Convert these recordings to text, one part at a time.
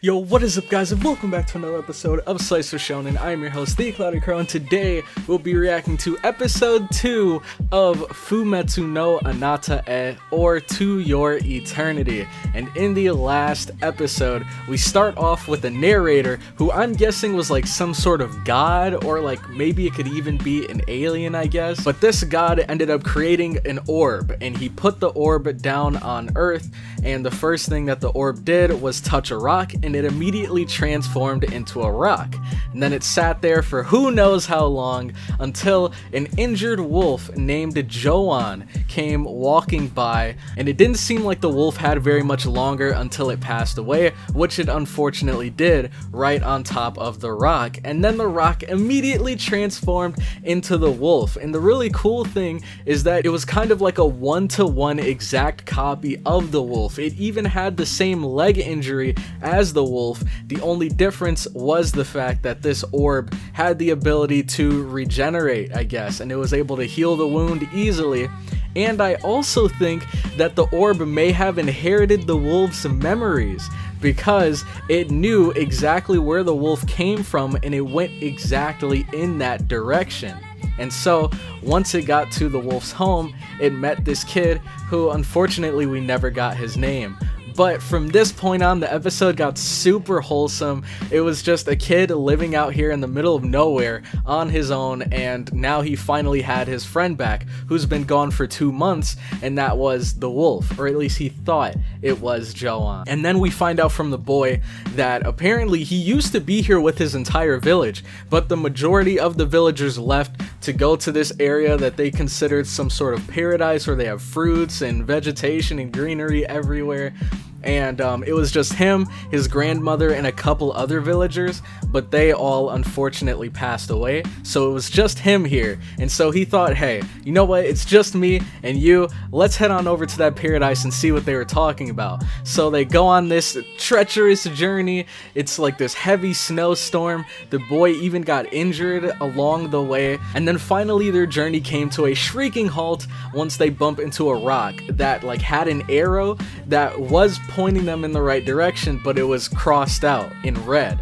Yo, what is up guys, and welcome back to another episode of Slice of Shonen. I am your host, The Cloudy Crow, and today we'll be reacting to episode 2 of Fumetsu no Anata or To Your Eternity. And in the last episode, we start off with a narrator who I'm guessing was like some sort of god, or like maybe it could even be an alien, I guess. But this god ended up creating an orb, and he put the orb down on Earth, and the first thing that the orb did was touch a rock, and it immediately transformed into a rock. And then it sat there for who knows how long until an injured wolf named Joan came walking by, and it didn't seem like the wolf had very much longer until it passed away, which it unfortunately did right on top of the rock. And then the rock immediately transformed into the wolf. And the really cool thing is that it was kind of like a one-to-one exact copy of the wolf. It even had the same leg injury as the wolf. The only difference was the fact that this orb had the ability to regenerate, I guess, and it was able to heal the wound easily. And I also think that the orb may have inherited the wolf's memories, because it knew exactly where the wolf came from and it went exactly in that direction. And so once it got to the wolf's home, it met this kid who unfortunately we never got his name. But from this point on, the episode got super wholesome. It was just a kid living out here in the middle of nowhere on his own, and now he finally had his friend back, who's been gone for 2 months, and that was the wolf, or at least he thought it was Joan. And then we find out from the boy that apparently he used to be here with his entire village, but the majority of the villagers left to go to this area that they considered some sort of paradise where they have fruits and vegetation and greenery everywhere. And it was just him, his grandmother, and a couple other villagers, but they all unfortunately passed away, so it was just him here. And so he thought, hey, you know what, it's just me and you, let's head on over to that paradise and see what they were talking about. So they go on this treacherous journey. It's like this heavy snowstorm. The boy even got injured along the way, and then finally their journey came to a shrieking halt once they bump into a rock that like had an arrow that was pointing them in the right direction, but it was crossed out in red.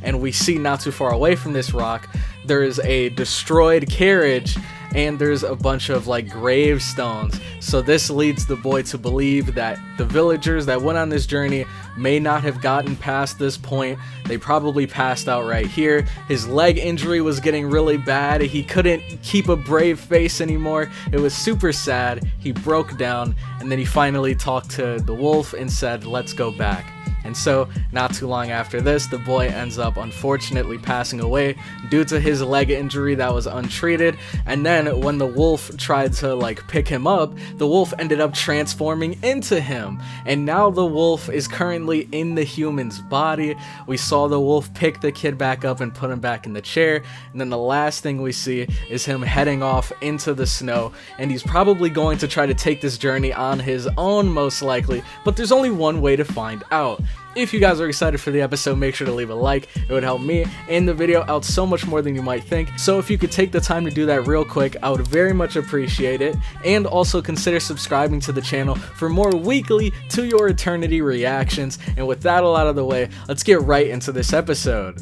And we see not too far away from this rock, there is a destroyed carriage, and there's a bunch of like gravestones. So this leads the boy to believe that the villagers that went on this journey may not have gotten past this point. They probably passed out right here. His leg injury was getting really bad. He couldn't keep a brave face anymore. It was super sad. He broke down, and then he finally talked to the wolf and said, let's go back. And so, not too long after this, the boy ends up unfortunately passing away due to his leg injury that was untreated. And then when the wolf tried to like pick him up, the wolf ended up transforming into him. And now the wolf is currently in the human's body. We saw the wolf pick the kid back up and put him back in the chair. And then the last thing we see is him heading off into the snow. And he's probably going to try to take this journey on his own, most likely. But there's only one way to find out. If you guys are excited for the episode, make sure to leave a like. It would help me and the video out so much more than you might think. So if you could take the time to do that real quick, I would very much appreciate it. And also consider subscribing to the channel for more weekly To Your Eternity reactions. And with that all out of the way, let's get right into this episode.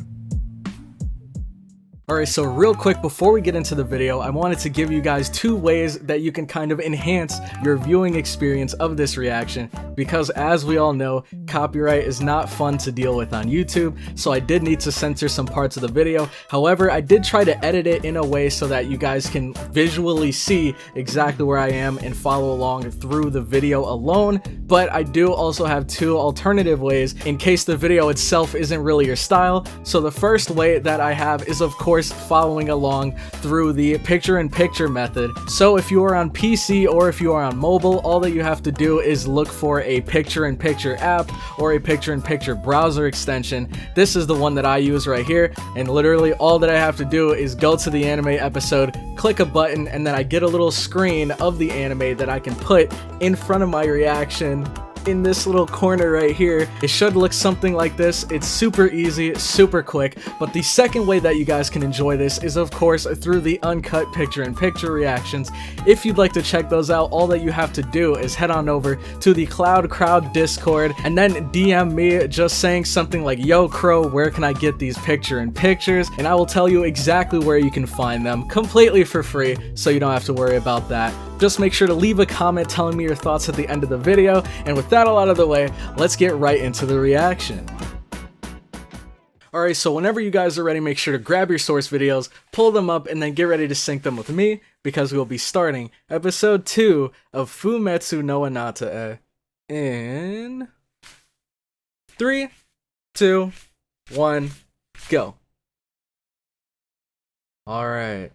Alright, so real quick before we get into the video, I wanted to give you guys 2 ways that you can kind of enhance your viewing experience of this reaction, because as we all know, copyright is not fun to deal with on YouTube, so I did need to censor some parts of the video. However, I did try to edit it in a way so that you guys can visually see exactly where I am and follow along through the video alone, but I do also have 2 alternative ways in case the video itself isn't really your style. So the first way that I have is, of course, following along through the picture-in-picture method. So if you are on PC or if you are on mobile, all that you have to do is look for a picture-in-picture app or a picture-in-picture browser extension. This is the one that I use right here, and literally all that I have to do is go to the anime episode, click a button, and then I get a little screen of the anime that I can put in front of my reaction. in this little corner right here. It should look something like this. It's super easy, super quick, but the second way that you guys can enjoy this is of course through the uncut picture-in-picture reactions. If you'd like to check those out, all that you have to do is head on over to the Cloud Crowd Discord and then DM me just saying something like, "Yo Crow, where can I get these picture-in-pictures?" and I will tell you exactly where you can find them completely for free, so you don't have to worry about that. Just make sure to leave a comment telling me your thoughts at the end of the video, and with that all out of the way, let's get right into the reaction. Alright, so whenever you guys are ready, make sure to grab your source videos, pull them up, and then get ready to sync them with me, because we'll be starting episode 2 of Fumetsu no Anata in 3, 2, 1, go. Alright.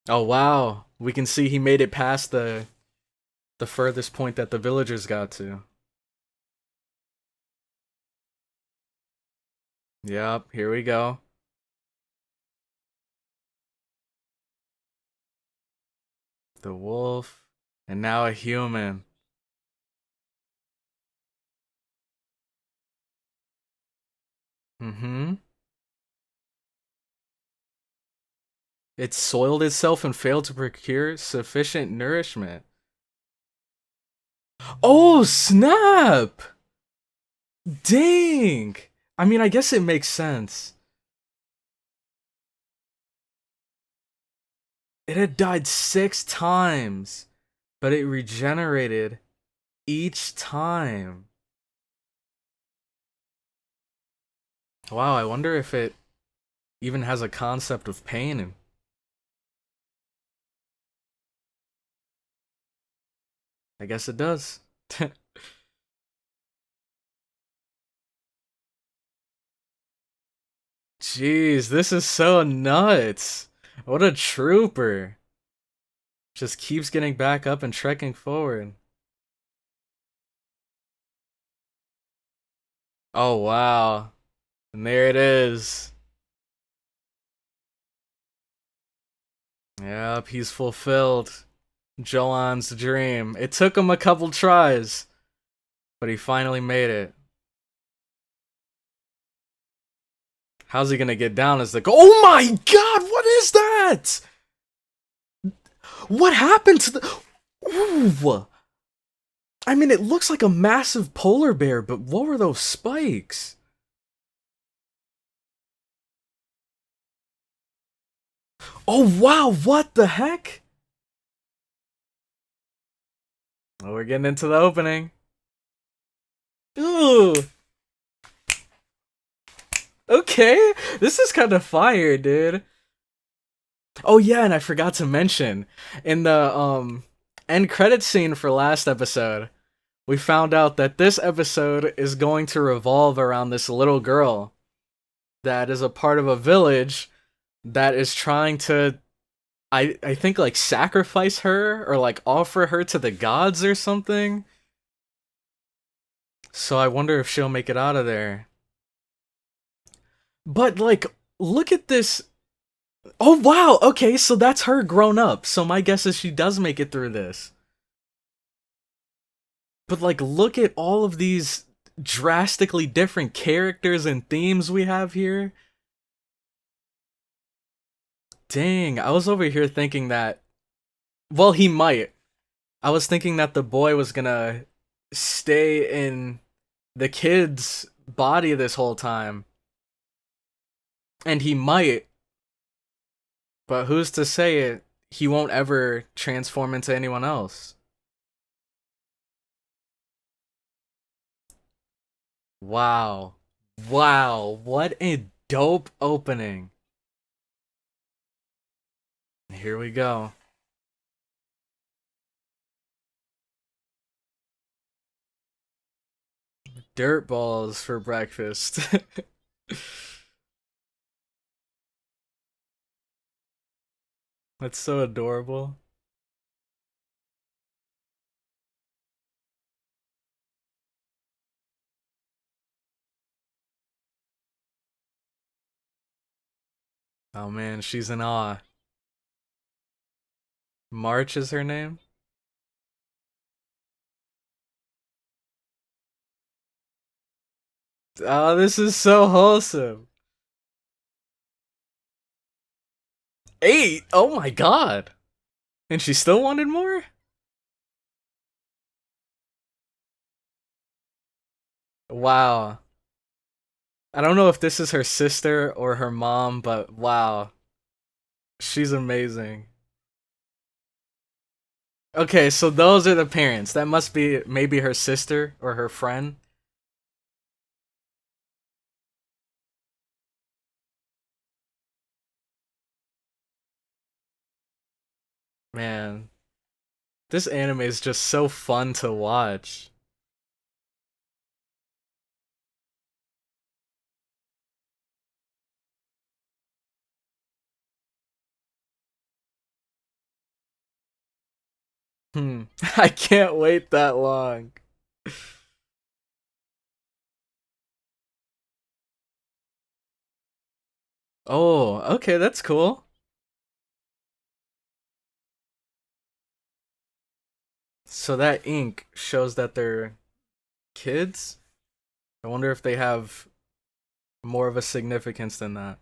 Oh wow, we can see he made it past the furthest point that the villagers got to. Yep, here we go. The wolf, and now a human. Mm-hmm. It soiled itself and failed to procure sufficient nourishment. Oh, snap! Dang! I mean, I guess it makes sense. It had died 6 times, but it regenerated each time. Wow, I wonder if it even has a concept of pain. I guess it does. Jeez, this is so nuts. What a trooper. Just keeps getting back up and trekking forward. Oh, wow. And there it is. Yep, he's fulfilled Joan's dream. It took him a couple tries, but he finally made it. How's he gonna get down as the oh my god, what is that? What happened to the ooh. I mean, it looks like a massive polar bear, but what were those spikes? Oh wow, what the heck? Oh, we're getting into the opening. Ooh. Okay, this is kind of fire, dude. Oh yeah, and I forgot to mention, in the end credit scene for last episode, we found out that this episode is going to revolve around this little girl that is a part of a village that is trying to I think like sacrifice her or like offer her to the gods or something. So I wonder if she'll make it out of there. But like, look at this. Oh wow, okay, so that's her grown up. So my guess is she does make it through this. But like, look at all of these drastically different characters and themes we have here. Dang, I was over here thinking that, well, he might. I was thinking that the boy was gonna stay in the kid's body this whole time. And he might, but who's to say he won't ever transform into anyone else? Wow. Wow, what a dope opening. Here we go. Dirt balls for breakfast. That's so adorable. Oh man, she's in awe. March is her name? Oh, this is so wholesome. 8? Oh my god. And she still wanted more? Wow. I don't know if this is her sister or her mom, but wow. She's amazing. Okay, so those are the parents. That must be maybe her sister or her friend. Man, this anime is just so fun to watch. Hmm. I can't wait that long. Oh, okay, that's cool. So that ink shows that they're kids? I wonder if they have more of a significance than that.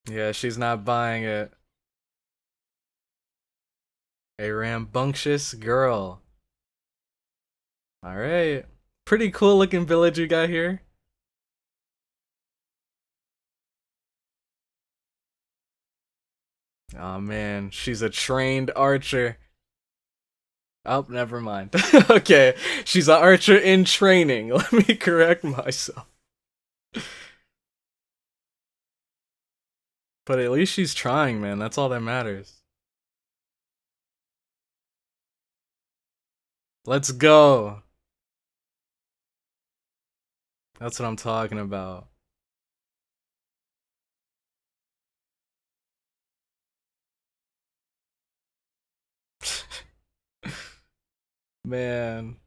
Yeah, she's not buying it. A rambunctious girl. Alright. Pretty cool looking village you got here. Oh man, she's a trained archer. Oh, never mind. Okay, she's an archer in training. Let me correct myself. But at least she's trying, man. That's all that matters. Let's go. That's what I'm talking about. Man,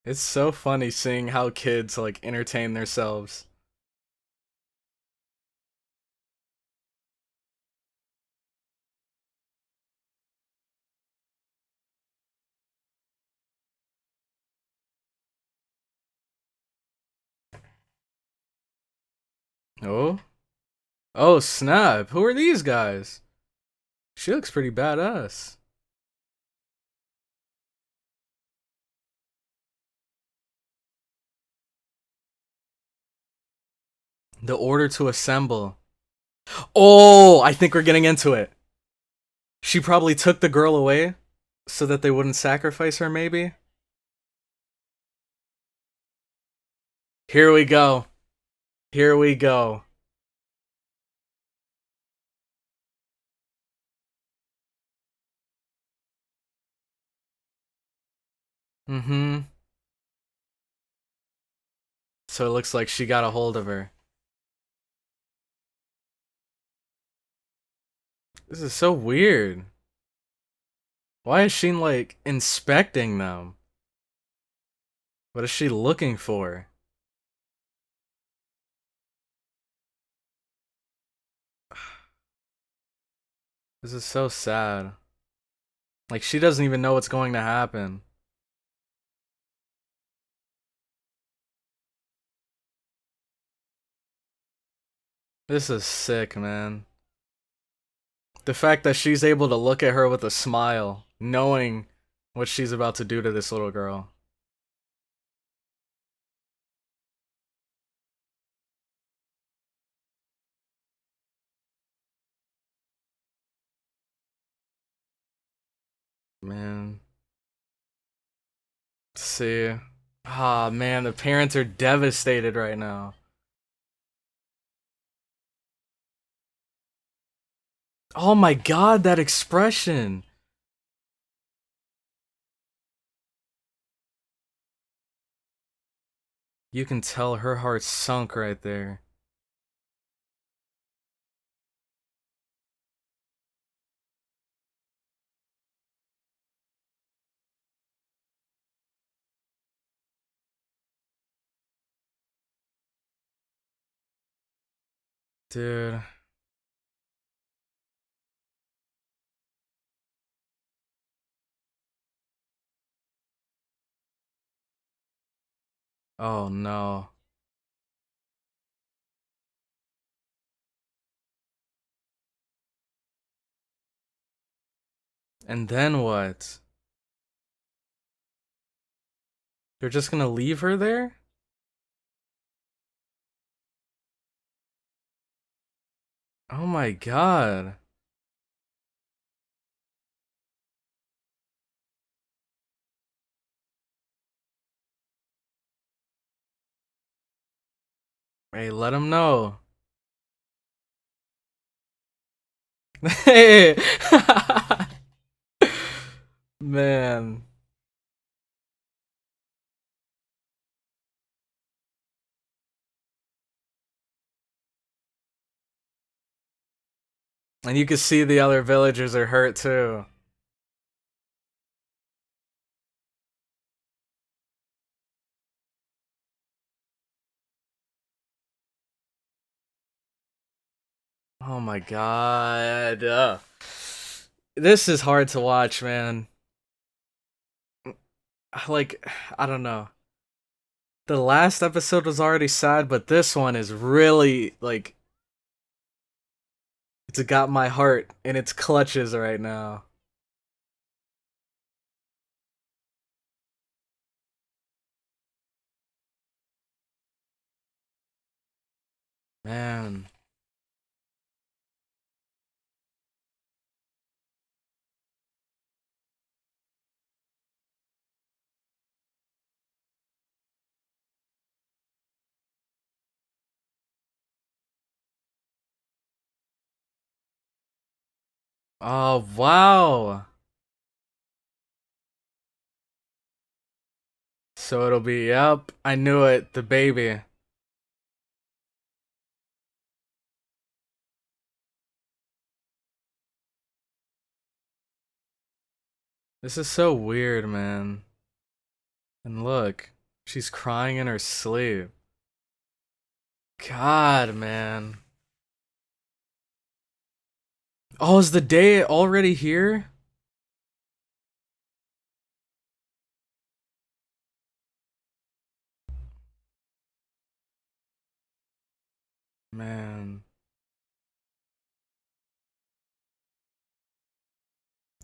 it's so funny seeing how kids like entertain themselves. Oh, oh snap! Who are these guys? She looks pretty badass. The order to assemble. Oh, I think we're getting into it. She probably took the girl away so that they wouldn't sacrifice her, maybe? Here we go. Here we go. Mm-hmm. So it looks like she got a hold of her. This is so weird. Why is she like inspecting them? What is she looking for? This is so sad. Like she doesn't even know what's going to happen. This is sick, man. The fact that she's able to look at her with a smile, knowing what she's about to do to this little girl. Man. Let's see. Ah, man, the parents are devastated right now. Oh my god, that expression. You can tell her heart sunk right there. Dude. Oh no. And then what? They're just gonna leave her there? Oh my god. Hey, let him know. Hey! Man. And you can see the other villagers are hurt too. Oh my god. This is hard to watch, man. Like, I don't know. The last episode was already sad, but this one is really, like, it's got my heart in its clutches right now. Man. Oh, wow. So it'll be, yep, I knew it, the baby. This is so weird, man. And look, she's crying in her sleep. God, man. Oh, is the day already here? Man.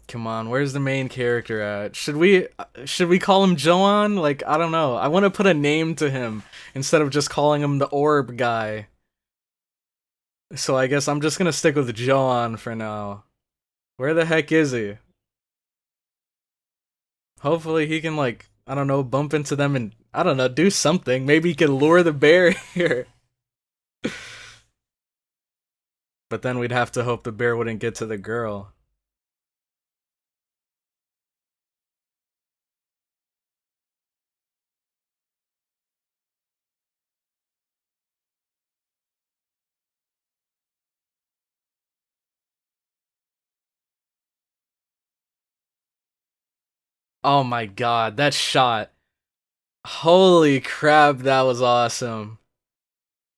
Come on, where's the main character at? Should we call him Joan? Like, I don't know. I want to put a name to him instead of just calling him the orb guy. So I guess I'm just gonna stick with Joan for now. Where the heck is he? Hopefully he can, like, I don't know, bump into them and, I don't know, do something. Maybe he can lure the bear here. But then we'd have to hope the bear wouldn't get to the girl. Oh my god, that shot. Holy crap, that was awesome.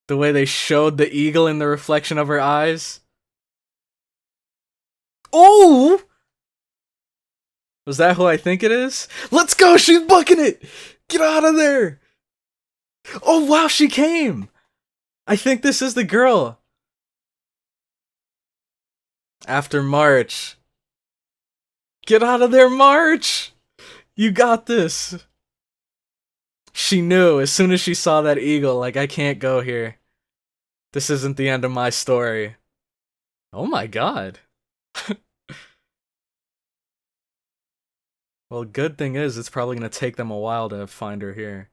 The way they showed the eagle in the reflection of her eyes. Oh! Was that who I think it is? Let's go! She's bucking it! Get out of there! Oh wow, she came! I think this is the girl. After March. Get out of there, March! You got this. She knew as soon as she saw that eagle, like, I can't go here. This isn't the end of my story. Oh my god. Well, good thing is, it's probably gonna take them a while to find her here.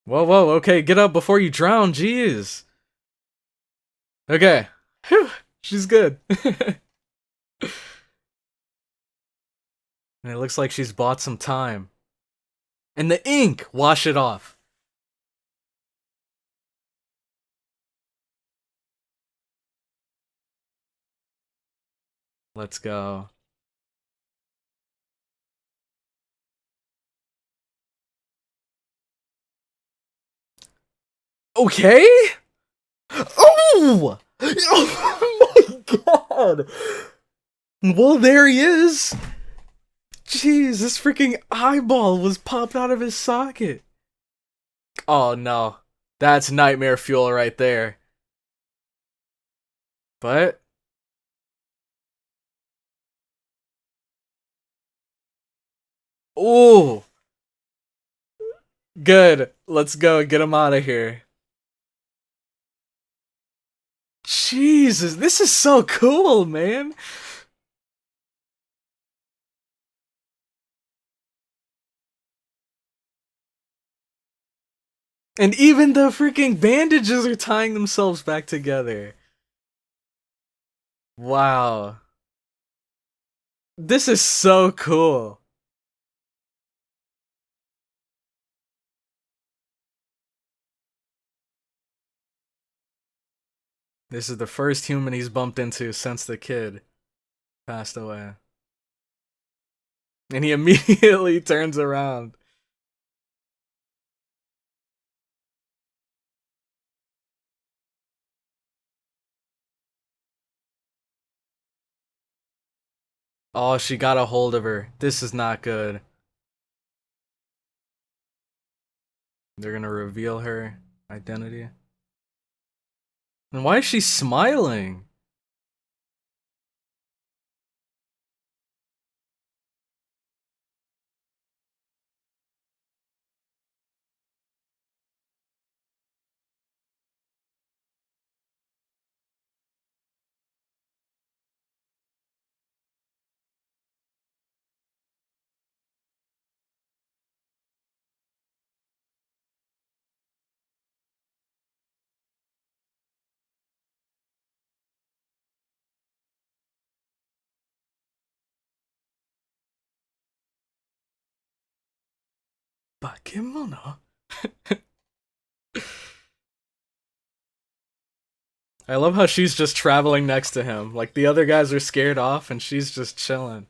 Whoa, whoa, okay, get up before you drown, jeez. Okay. Whew, she's good. And it looks like she's bought some time. And the ink! Wash it off. Let's go. Okay? Oh! Oh my god! Well, there he is! Jeez, this freaking eyeball was popped out of his socket. Oh no. That's nightmare fuel right there. But... Ooh! Good. Let's go. Get him out of here. Jesus, this is so cool, man. And even the freaking bandages are tying themselves back together. Wow. This is so cool. This is the first human he's bumped into since the kid passed away. And he immediately turns around. Oh, she got a hold of her. This is not good. They're gonna reveal her identity. And why is she smiling? Bakemono? I love how she's just traveling next to him. Like, the other guys are scared off and she's just chilling.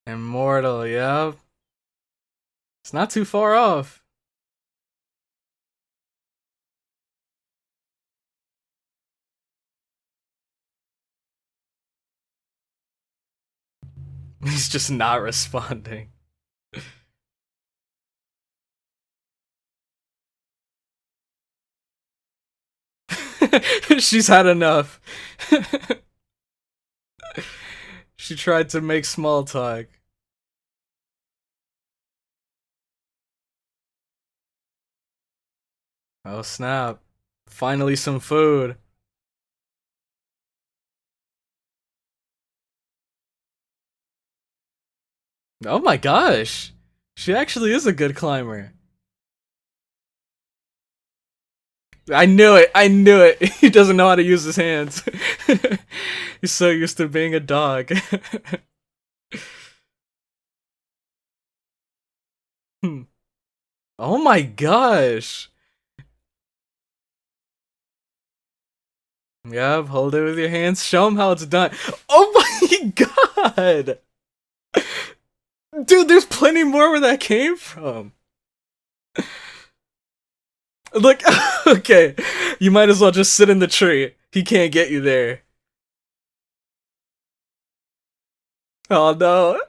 Immortal, yeah. It's not too far off. He's just not responding. She's had enough. She tried to make small talk. Oh snap. Finally some food. Oh my gosh. She actually is a good climber. I knew it. I knew it. He doesn't know how to use his hands. He's so used to being a dog. Oh my gosh. Yep, hold it with your hands. Show him how it's done. Oh my god. Dude, there's plenty more where that came from. Look, okay. You might as well just sit in the tree. He can't get you there. Oh no.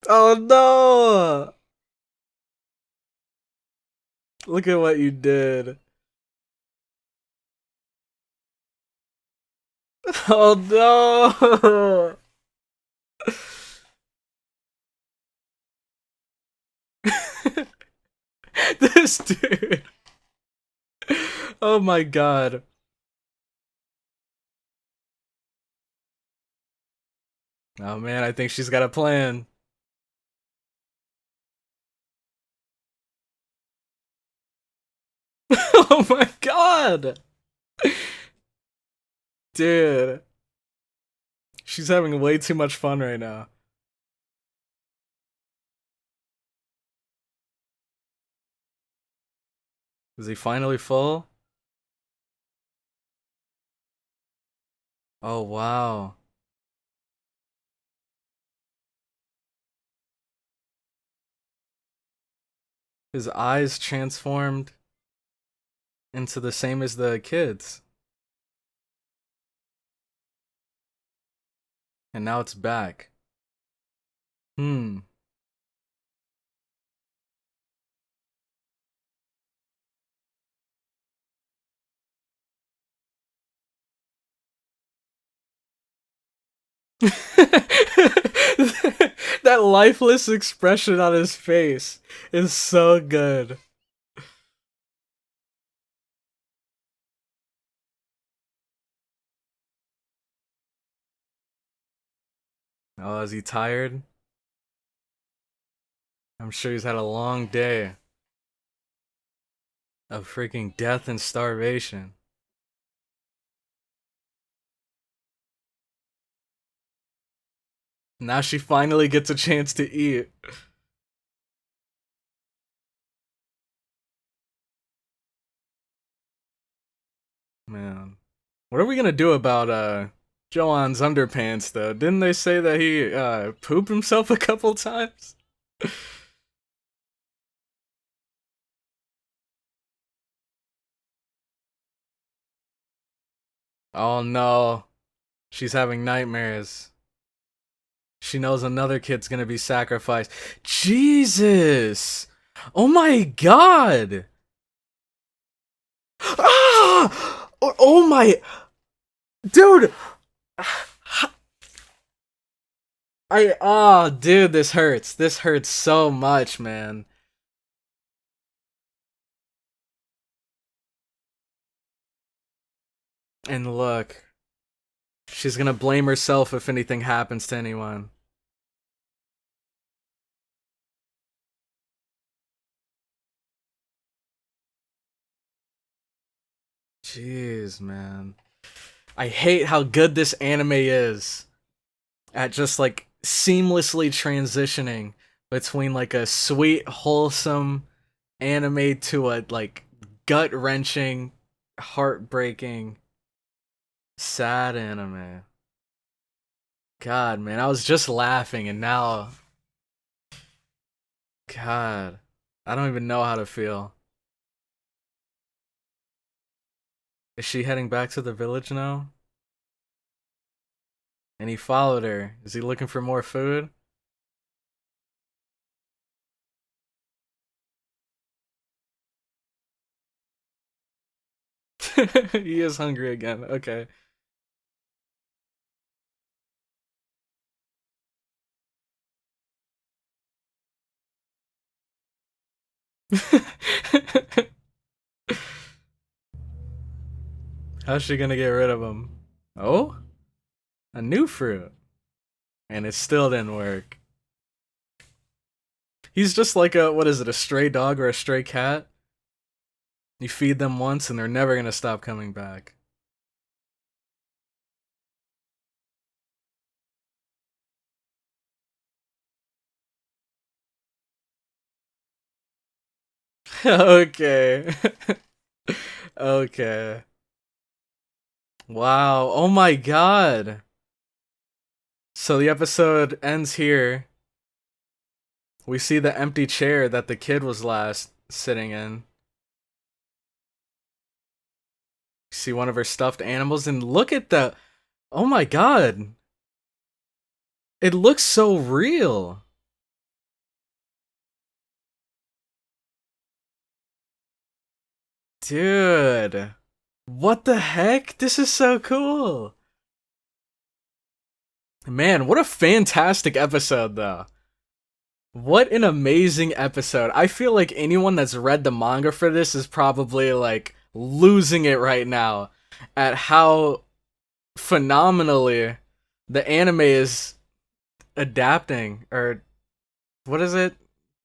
Oh no. Look at what you did. Oh no. This dude. Oh my god. Oh man, I think she's got a plan. Oh my god. Dude. She's having way too much fun right now. Is he finally full? Oh, wow. His eyes transformed into the same as the kids. And now it's back. Hmm. That lifeless expression on his face is so good. Oh, is he tired? I'm sure he's had a long day of freaking death and starvation. Now she finally gets a chance to eat. Man. What are we gonna do about Joan's underpants though? Didn't they say that he pooped himself a couple times? Oh no. She's having nightmares. She knows another kid's gonna be sacrificed. Jesus! Oh my god! Ah! Oh my... Dude! Dude, this hurts. This hurts so much, man. And look. She's gonna blame herself if anything happens to anyone. Jeez, man. I hate how good this anime is at just like seamlessly transitioning between like a sweet, wholesome anime to a like gut-wrenching, heartbreaking, sad anime. God, man, I was just laughing and now... God, I don't even know how to feel. Is she heading back to the village now? And he followed her. Is he looking for more food? He is hungry again. Okay. How's she gonna get rid of him? Oh? A new fruit. And it still didn't work. He's just like a, what is it, a stray dog or a stray cat? You feed them once and they're never gonna stop coming back. Okay. Okay. Wow. Oh my god. So the episode ends here. We see the empty chair that the kid was last sitting in. See one of her stuffed animals and look at the... Oh my god. It looks so real. Dude. What the heck? This is so cool. Man, what a fantastic episode though. What an amazing episode. I feel like anyone that's read the manga for this is probably like losing it right now at how phenomenally the anime is adapting, or what is it?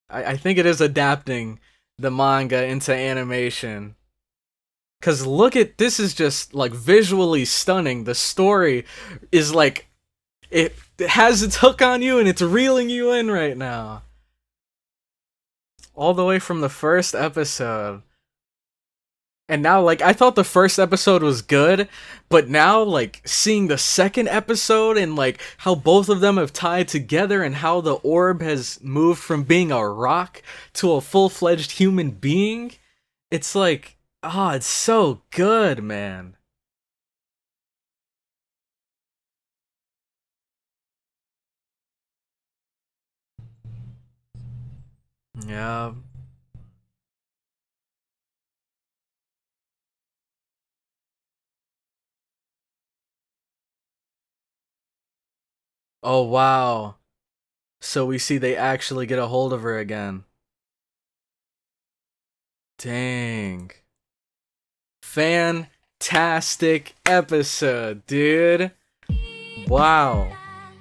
I think it is adapting the manga into animation. Cause look at this, is just like visually stunning. The story is like it has its hook on you and it's reeling you in right now. All the way from the first episode. And now, like, I thought the first episode was good, but now, like, seeing the second episode and, like, how both of them have tied together and how the orb has moved from being a rock to a full-fledged human being, it's like, oh, it's so good, man. Yeah. Oh, wow. So we see they actually get a hold of her again. Dang. Fantastic episode, dude. Wow.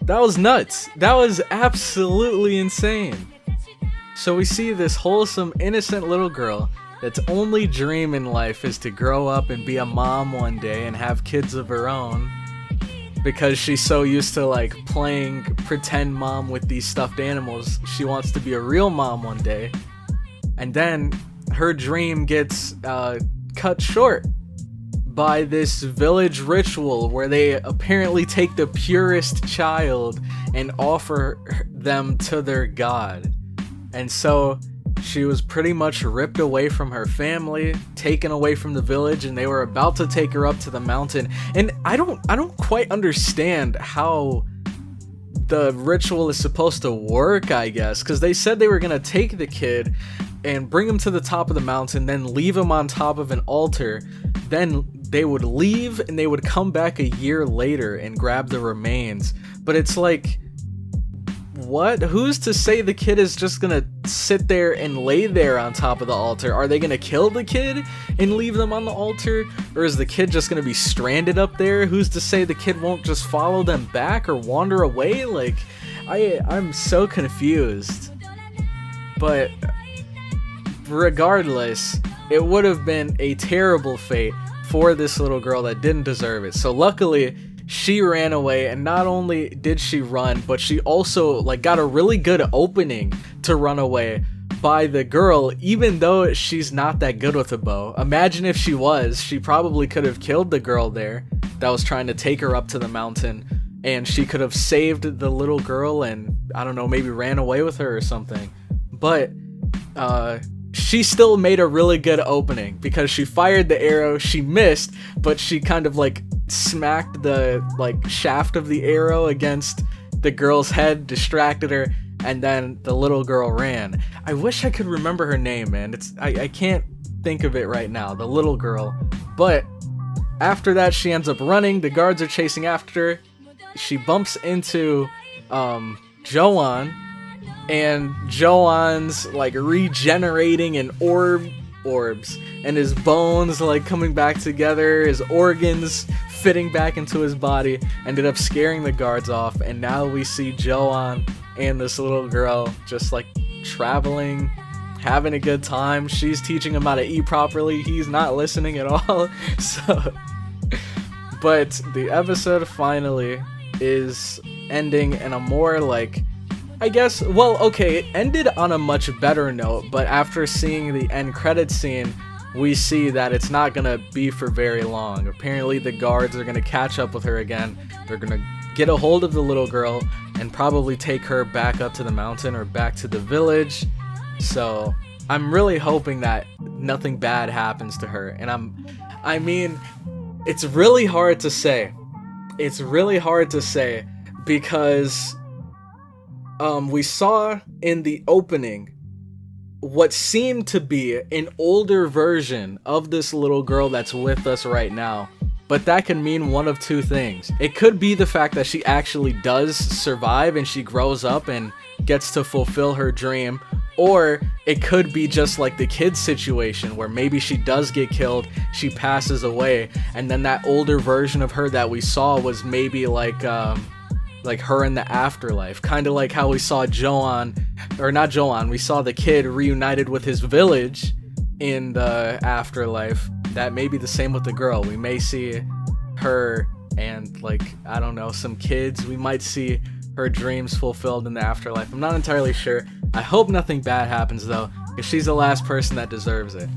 That was nuts. That was absolutely insane. So we see this wholesome, innocent little girl that's only dream in life is to grow up and be a mom one day and have kids of her own. Because she's so used to like playing pretend mom with these stuffed animals, she wants to be a real mom one day. And then her dream gets cut short by this village ritual where they apparently take the purest child and offer them to their god. And so she was pretty much ripped away from her family, taken away from the village, and they were about to take her up to the mountain. And I don't quite understand how the ritual is supposed to work, I guess, because they said they were gonna take the kid and bring him to the top of the mountain, then leave him on top of an altar. Then they would leave and they would come back a year later and grab the remains. But it's like, what? Who's to say the kid is just gonna sit there and lay there on top of the altar? Are they gonna kill the kid and leave them on the altar? Or is the kid just gonna be stranded up there? Who's to say the kid won't just follow them back or wander away? Like, I'm so confused. But regardless, it would have been a terrible fate for this little girl that didn't deserve it. So luckily, she ran away, and not only did she run, but she also like got a really good opening to run away by the girl, even though she's not that good with a bow. Imagine if she was, she probably could have killed the girl there that was trying to take her up to the mountain, and she could have saved the little girl and, I don't know, maybe ran away with her or something. But she still made a really good opening because she fired the arrow, she missed, but she kind of like smacked the like shaft of the arrow against the girl's head, distracted her, and then the little girl ran. I wish I could remember her name, man. I can't think of it right now, the little girl. But after that, she ends up running, the guards are chasing after her. She bumps into Joan, and Joan's like regenerating in orbs, and his bones like coming back together, his organs fitting back into his body, ended up scaring the guards off. And now we see Joan and this little girl just like traveling, having a good time. She's teaching him how to eat properly, he's not listening at all. So but the episode finally is ending in a more like, I guess, well, okay, it ended on a much better note, but after seeing the end credits scene, we see that it's not gonna be for very long. Apparently the guards are gonna catch up with her again. They're gonna get a hold of the little girl and probably take her back up to the mountain or back to the village. So I'm really hoping that nothing bad happens to her. And I mean, it's really hard to say. It's really hard to say because we saw in the opening what seemed to be an older version of this little girl that's with us right now. But that can mean one of two things. It could be the fact that she actually does survive and she grows up and gets to fulfill her dream, or it could be just like the kid situation where maybe she does get killed, she passes away, and then that older version of her that we saw was maybe like her in the afterlife, kind of like how we saw Joan, or not Joan, we saw the kid reunited with his village in the afterlife. That may be the same with the girl. We may see her and like, I don't know, some kids. We might see her dreams fulfilled in the afterlife. I'm not entirely sure. I hope nothing bad happens though, because she's the last person that deserves it.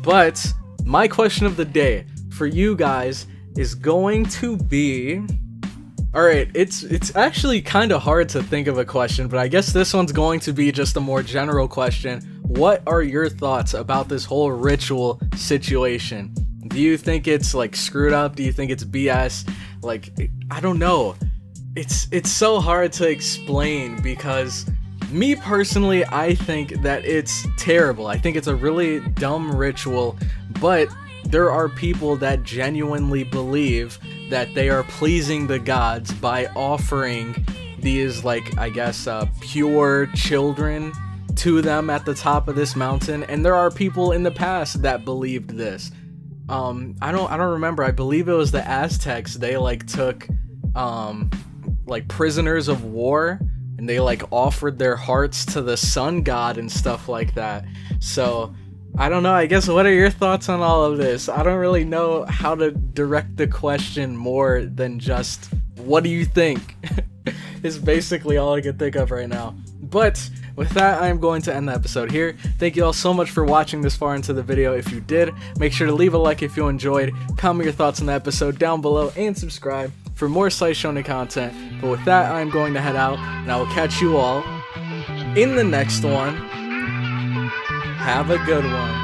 But my question of the day for you guys is going to be... Alright, it's actually kind of hard to think of a question, but I guess this one's going to be just a more general question. What are your thoughts about this whole ritual situation? Do you think it's like screwed up? Do you think it's BS? Like, I don't know. It's so hard to explain because me personally, I think that it's terrible. I think it's a really dumb ritual, but there are people that genuinely believe that they are pleasing the gods by offering these, like, I guess, pure children to them at the top of this mountain, and there are people in the past that believed this. I don't remember. I believe it was the Aztecs. They like took like prisoners of war, and they like offered their hearts to the sun god and stuff like that. So I don't know, I guess, what are your thoughts on all of this? I don't really know how to direct the question more than just, what do you think? Is basically all I can think of right now. But with that, I'm going to end the episode here. Thank you all so much for watching this far into the video. If you did, make sure to leave a like if you enjoyed, comment your thoughts on the episode down below, and subscribe for more Slice Shonen content. But with that, I'm going to head out, and I will catch you all in the next one. Have a good one.